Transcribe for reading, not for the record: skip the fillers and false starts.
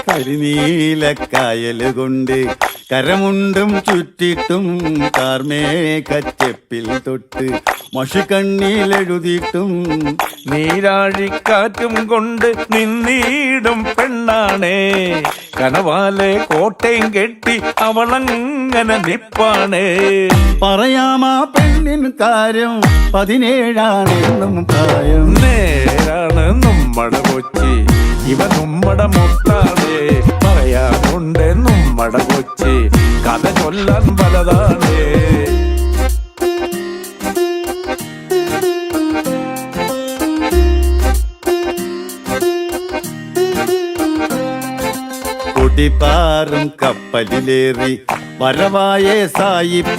കരിനീലക്കായല് കൊണ്ട് കരമുണ്ടും ചുറ്റിട്ടും കാർമേഘച്ചെപ്പിൽ തൊട്ട് മഷിക്കണ്ണിലെഴുതിയിട്ടും നീരാഴിക്കാറ്റും കൊണ്ട് നിന്നീടും പെണ്ണാണേ, കനവാലെ കോട്ടയും കെട്ടി അവളങ്ങനെ നിപ്പാണേ. പറയാമാ പെണ്ണിൻ കാര്യം 17 പ്രായം. നേരാണ് നമ്മടെ കൊച്ചി, ഇവ നമ്മടെ മുത്താണേ. പറയാനുണ്ട് നമ്മടെ കൊച്ചി, കഥ ചൊല്ലാൻ പലതാണേ. കൊടിപാറും കപ്പലിലേറി വരവായ സായിപ്പ്